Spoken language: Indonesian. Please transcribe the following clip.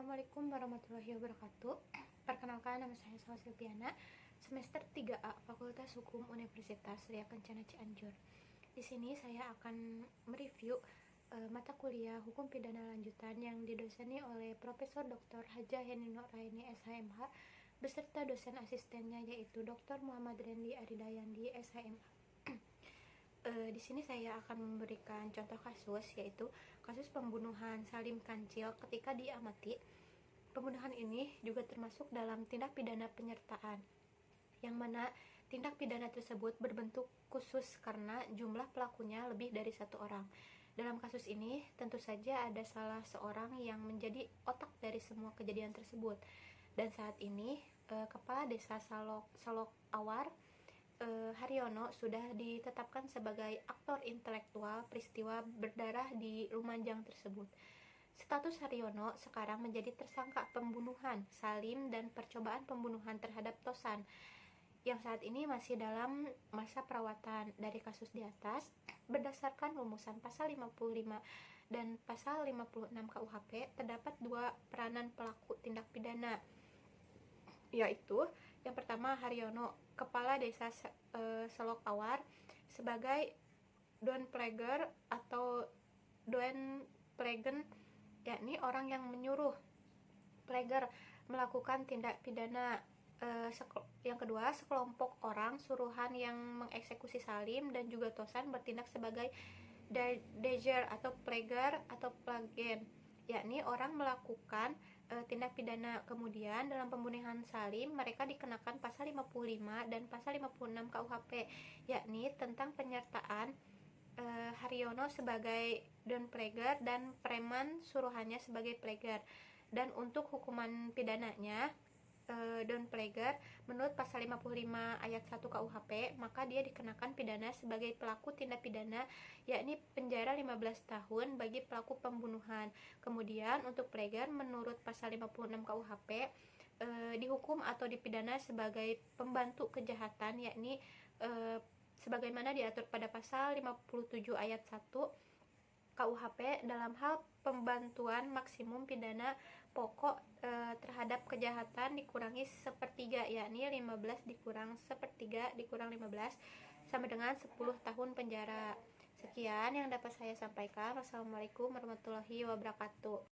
Assalamualaikum warahmatullahi wabarakatuh. Perkenalkan, nama saya Salwa Silviana, semester 3A, Fakultas Hukum Universitas Surya Kencana Cianjur. Di sini saya akan mereview mata kuliah Hukum Pidana Lanjutan yang didoseni oleh Profesor Dr. Hajah Heni Nuraini SHMH beserta dosen asistennya yaitu Dr. Muhammad Rendi Aridayandi SHMH. Di sini saya akan memberikan contoh kasus, yaitu kasus pembunuhan Salim Kancil ketika diamati. Pembunuhan ini juga termasuk dalam tindak pidana penyertaan, yang mana tindak pidana tersebut berbentuk khusus karena jumlah pelakunya lebih dari satu orang. Dalam kasus ini tentu saja ada salah seorang yang menjadi otak dari semua kejadian tersebut. Dan saat ini Kepala Desa Salok Awar Haryono sudah ditetapkan sebagai aktor intelektual peristiwa berdarah di Lumajang tersebut. Status Haryono sekarang menjadi tersangka pembunuhan Salim dan percobaan pembunuhan terhadap Tosan, yang saat ini masih dalam masa perawatan. Dari kasus di atas, berdasarkan rumusan pasal 55 dan pasal 56 KUHP, terdapat dua peranan pelaku tindak pidana, yaitu yang pertama Haryono, Kepala Desa Selok Awar, sebagai downplager atau downplegen, yakni orang yang menyuruh plager melakukan tindak pidana. Yang kedua, sekelompok orang suruhan yang mengeksekusi Salim dan juga Tosan bertindak sebagai dager atau plager atau plagen, yakni orang melakukan tindak pidana. Kemudian dalam pembunuhan Salim mereka dikenakan pasal 55 dan pasal 56 KUHP, yakni tentang penyertaan Haryono sebagai downplager dan preman suruhannya sebagai plager. Dan untuk hukuman pidananya downplager menurut pasal 55 ayat 1 KUHP, maka dia dikenakan pidana sebagai pelaku tindak pidana, yakni penjara 15 tahun bagi pelaku pembunuhan. Kemudian untuk plager menurut pasal 56 KUHP dihukum atau dipidana sebagai pembantu kejahatan, yakni sebagaimana diatur pada pasal 57 ayat 1 KUHP dalam hal pembantuan maksimum pidana pokok terhadap kejahatan dikurangi sepertiga, yakni 15 dikurang sepertiga dikurang 15 sama dengan 10 tahun penjara. Sekian yang dapat saya sampaikan. Wassalamualaikum warahmatullahi wabarakatuh.